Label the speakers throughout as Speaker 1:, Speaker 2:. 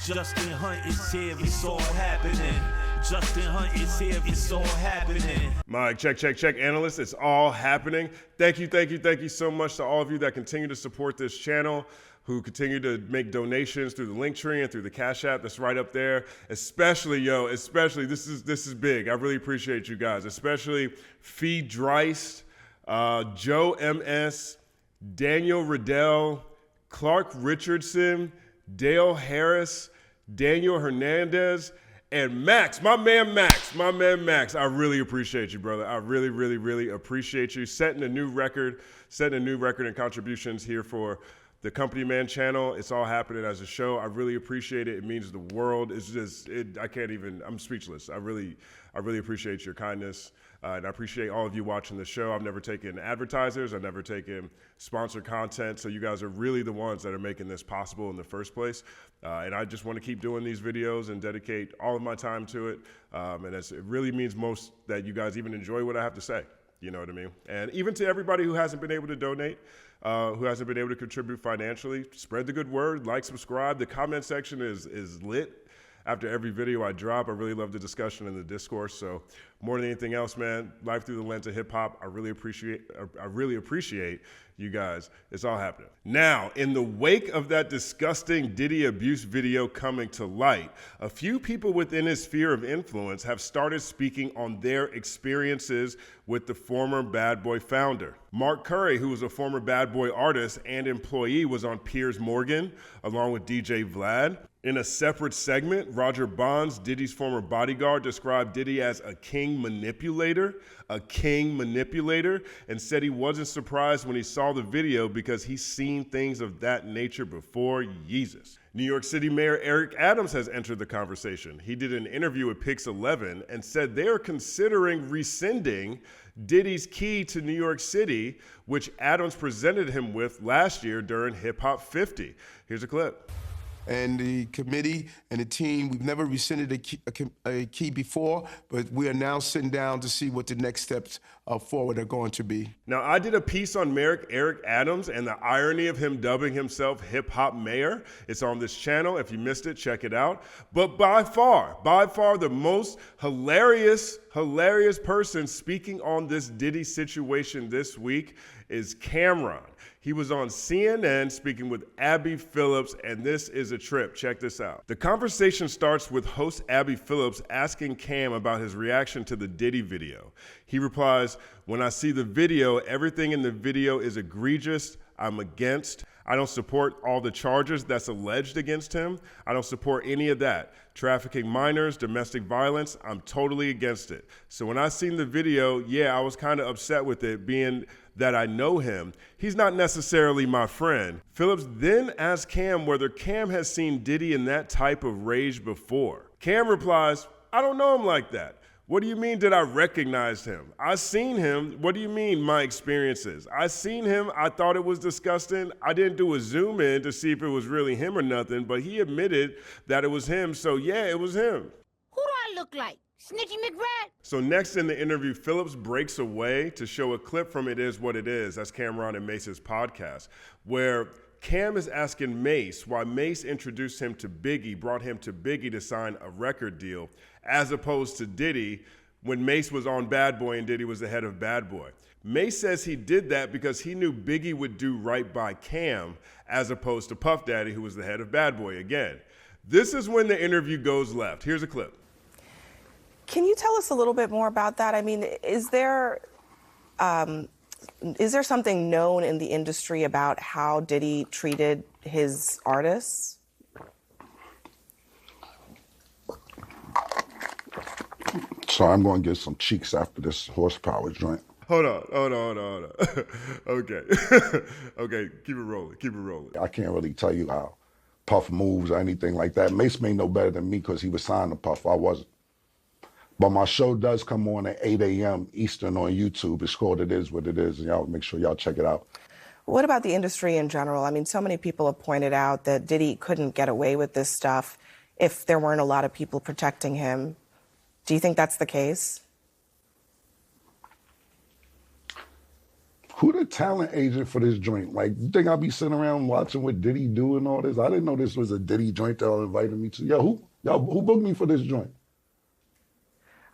Speaker 1: Justin Hunte is here, it's all happening. Justin Hunte is here, it's all happening.
Speaker 2: Mike, check, analysts, it's all happening. Thank you so much to all of you that continue to support this channel, who continue to make donations through the Linktree and through the Cash App that's right up there. Especially, this is big. I really appreciate you guys, especially Fee Dreist, Joe MS, Daniel Riddell, Clark Richardson, Dale Harris, Daniel Hernandez, and Max, my man Max. I really appreciate you, brother. I really appreciate you setting a new record in contributions here for the Company Man channel. It's all happening as a show. I really appreciate it. It means the world. It's just, I'm speechless. I really appreciate your kindness. And I appreciate all of you watching the show. I've never taken advertisers. I've never taken sponsored content. So you guys are really the ones that are making this possible in the first place. And I just want to keep doing these videos and dedicate all of my time to it. And it really means most that you guys even enjoy what I have to say. You know what I mean? And even to everybody who hasn't been able to donate, who hasn't been able to contribute financially, spread the good word, like, subscribe. The comment section is lit. After every video I drop, I really love the discussion and the discourse. So more than anything else, man, life through the lens of hip hop. I really appreciate you guys. It's all happening. Now, in the wake of that disgusting Diddy abuse video coming to light, a few people within his sphere of influence have started speaking on their experiences with the former Bad Boy founder. Mark Curry, who was a former Bad Boy artist and employee, was on Piers Morgan, along with DJ Vlad. In a separate segment, Roger Bonds, Diddy's former bodyguard, described Diddy as a king manipulator, and said he wasn't surprised when he saw the video because he's seen things of that nature before. Yeezus. New York City Mayor Eric Adams has entered the conversation. He did an interview with Pix 11 and said they are considering rescinding Diddy's key to New York City, which Adams presented him with last year during Hip Hop 50. Here's a clip.
Speaker 3: And the committee and the team, we've never rescinded a key before, but we are now sitting down to see what the next steps forward are going to be.
Speaker 2: Now, I did a piece on Mayor Eric Adams and the irony of him dubbing himself Hip Hop Mayor. It's on this channel. If you missed it, check it out. But by far the most hilarious person speaking on this Diddy situation this week is Cameron. He was on CNN speaking with Abby Phillips, and this is a trip. Check this out. The conversation starts with host Abby Phillips asking Cam about his reaction to the Diddy video. He replies, "When I see the video, everything in the video is egregious. I'm against. I don't support all the charges that's alleged against him. I don't support any of that. Trafficking minors, domestic violence, I'm totally against it. So when I seen the video, yeah, I was kind of upset with it, being that I know him. He's not necessarily my friend." Phillips then asked Cam whether Cam has seen Diddy in that type of rage before. Cam replies, "I don't know him like that. What do you mean did I recognize him? I seen him. What do you mean my experiences? I seen him. I thought it was disgusting. I didn't do a zoom in to see if it was really him or nothing, but he admitted that it was him. So yeah, it was him."
Speaker 4: Who do I look like? Snitchy McRat?
Speaker 2: So next in the interview, Phillips breaks away to show a clip from It Is What It Is, that's Cameron and Mace's podcast, where Cam is asking Mace why Mace introduced him to Biggie, brought him to Biggie to sign a record deal, as opposed to Diddy when Mace was on Bad Boy and Diddy was the head of Bad Boy. Mace says he did that because he knew Biggie would do right by Cam, as opposed to Puff Daddy, who was the head of Bad Boy again. This is when the interview goes left. Here's a clip.
Speaker 5: Can you tell us a little bit more about that? I mean, is there something known in the industry about how Diddy treated his artists?
Speaker 6: So I'm going to get some cheeks after this horsepower joint.
Speaker 2: Hold on. Okay. Okay, keep it rolling.
Speaker 6: I can't really tell you how Puff moves or anything like that. Mace may know better than me because he was signed to Puff. I wasn't. But my show does come on at 8 a.m. Eastern on YouTube. It's called It Is What It Is, and y'all make sure y'all check it out.
Speaker 5: What about the industry in general? I mean, so many people have pointed out that Diddy couldn't get away with this stuff if there weren't a lot of people protecting him. Do you think that's the case?
Speaker 6: Who the talent agent for this joint? Like, you think I'll be sitting around watching what Diddy do and all this? I didn't know this was a Diddy joint that y'all invited me to. Who booked me for this joint?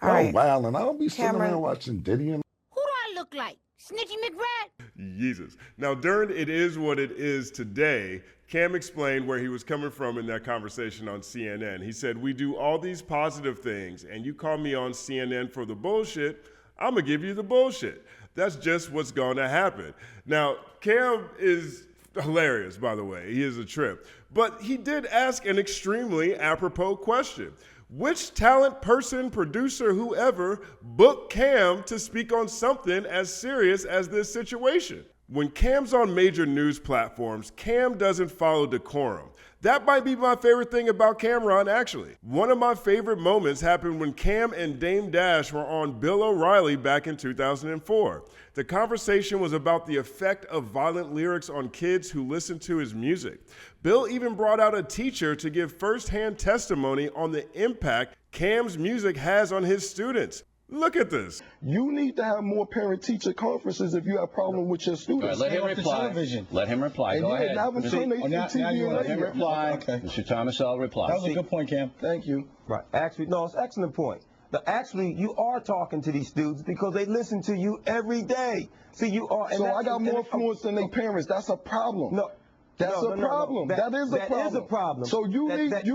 Speaker 5: All right.
Speaker 6: Wow, and I don't be sitting
Speaker 5: Cameron.
Speaker 6: around watching Diddy and
Speaker 4: Who do I look like? Snitchy McRat?
Speaker 2: Jesus. Now, during It Is What It Is Today, Cam explained where he was coming from in that conversation on CNN. He said, we do all these positive things, and you call me on CNN for the bullshit, I'm going to give you the bullshit. That's just what's going to happen. Now, Cam is hilarious, by the way. He is a trip. But he did ask an extremely apropos question. Which talent, person, producer, whoever booked Cam to speak on something as serious as this situation? When Cam's on major news platforms, Cam doesn't follow decorum. That might be my favorite thing about Cameron, actually. One of my favorite moments happened when Cam and Dame Dash were on Bill O'Reilly back in 2004. The conversation was about the effect of violent lyrics on kids who listen to his music. Bill even brought out a teacher to give firsthand testimony on the impact Cam's music has on his students. Look at this.
Speaker 7: You need to have more parent-teacher conferences if you have a problem with your students.
Speaker 8: All right, let him reply. Let him reply. Go ahead.
Speaker 7: Now turn TV
Speaker 8: Let him reply.
Speaker 7: Okay.
Speaker 8: Mr. Thomas, I'll reply.
Speaker 9: That was a good point, Cam.
Speaker 7: Thank you.
Speaker 9: Right. Actually, no, it's an excellent point. But actually, you are talking to these students because they listen to you every day. See, you are. And
Speaker 7: so I got more influence than their parents. That's a problem.
Speaker 9: No.
Speaker 7: That's a problem. That is a problem.
Speaker 9: That is a problem.
Speaker 7: So you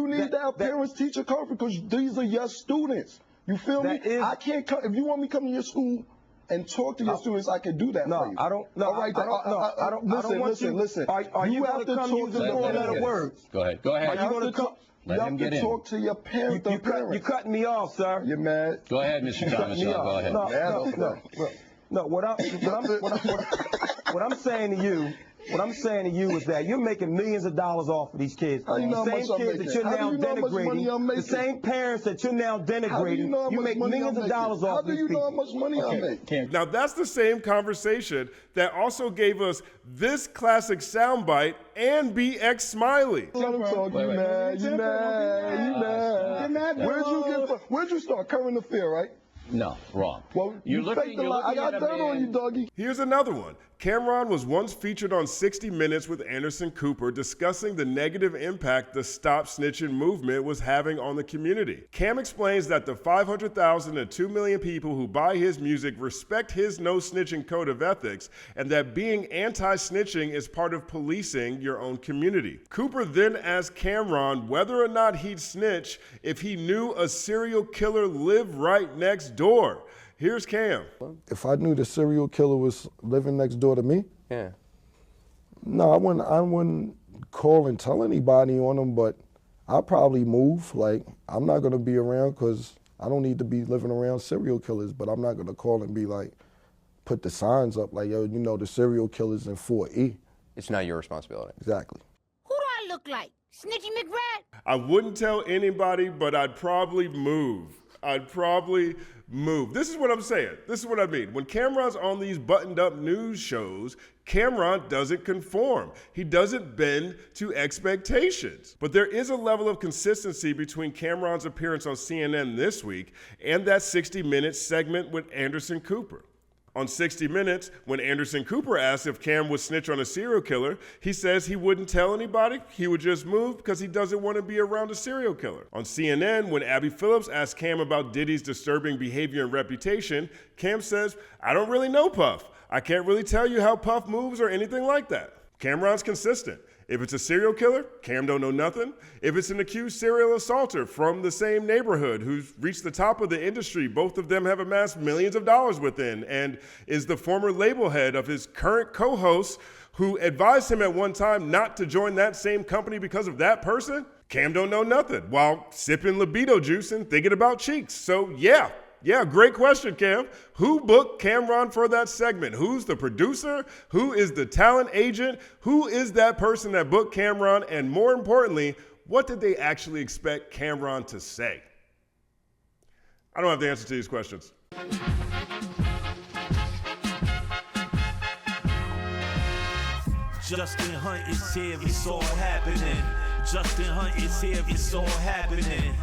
Speaker 7: need to have parents-teacher conference because these are your students. You feel me? I can't come. If you want me to come to your school and talk to your students, I can do that for you.
Speaker 9: I don't. No,
Speaker 7: all right,
Speaker 9: I don't.
Speaker 7: Listen.
Speaker 9: Are you have to come using the four-letter words?
Speaker 8: Go ahead. Go ahead.
Speaker 9: Are you going to come?
Speaker 8: Let him get in.
Speaker 7: Talk to your parents.
Speaker 9: You're cutting me off, sir.
Speaker 7: You're mad.
Speaker 8: Go ahead, Mr. Thomas. Go ahead.
Speaker 9: No. What I'm saying to you. What I'm saying to you is that you're making millions of dollars off of these kids.
Speaker 7: How you know
Speaker 9: the same kids that you're now denigrating, the same parents that you're now denigrating, you make millions of dollars off these people.
Speaker 7: How do you know how much money I make?
Speaker 2: Now, that's the same conversation that also gave us this classic soundbite and BX Smiley.
Speaker 7: Let him talk. You mad. Where'd you start? Current affair, right?
Speaker 8: No, wrong.
Speaker 7: Well, you faked the lie. I got dirt on you, doggy.
Speaker 2: Here's another one. Cameron was once featured on 60 Minutes with Anderson Cooper discussing the negative impact the Stop Snitching movement was having on the community. Cam explains that the 500,000 to 2 million people who buy his music respect his no snitching code of ethics and that being anti-snitching is part of policing your own community. Cooper then asked Cameron whether or not he'd snitch if he knew a serial killer lived right next door. Here's Cam.
Speaker 10: If I knew the serial killer was living next door to me, no, I wouldn't call and tell anybody on him, but I'll probably move. Like, I'm not gonna be around because I don't need to be living around serial killers, but I'm not gonna call and be like, put the signs up like, yo, you know, the serial killer's in 4E.
Speaker 11: It's not your responsibility.
Speaker 10: Exactly.
Speaker 4: Who do I look like? Snitchy McRat?
Speaker 2: I wouldn't tell anybody, but I'd probably move. This is what I'm saying. This is what I mean. When Cameron's on these buttoned up news shows, Cameron doesn't conform. He doesn't bend to expectations. But there is a level of consistency between Cameron's appearance on CNN this week and that 60 Minutes segment with Anderson Cooper. On 60 Minutes, when Anderson Cooper asked if Cam would snitch on a serial killer, he says he wouldn't tell anybody, he would just move because he doesn't want to be around a serial killer. On CNN, when Abby Phillips asked Cam about Diddy's disturbing behavior and reputation, Cam says, I don't really know Puff. I can't really tell you how Puff moves or anything like that. Cameron's consistent. If it's a serial killer, Cam don't know nothing. If it's an accused serial assaulter from the same neighborhood who's reached the top of the industry, both of them have amassed millions of dollars within, and is the former label head of his current co-host who advised him at one time not to join that same company because of that person, Cam don't know nothing while sipping libido juice and thinking about cheeks. So yeah, great question, Cam. Who booked Cameron for that segment? Who's the producer? Who is the talent agent? Who is that person that booked Cameron? And more importantly, what did they actually expect Cameron to say? I don't have the answer to these questions.
Speaker 1: Justin Hunte is here, it's all happening. Justin Hunte is here, it's all happening.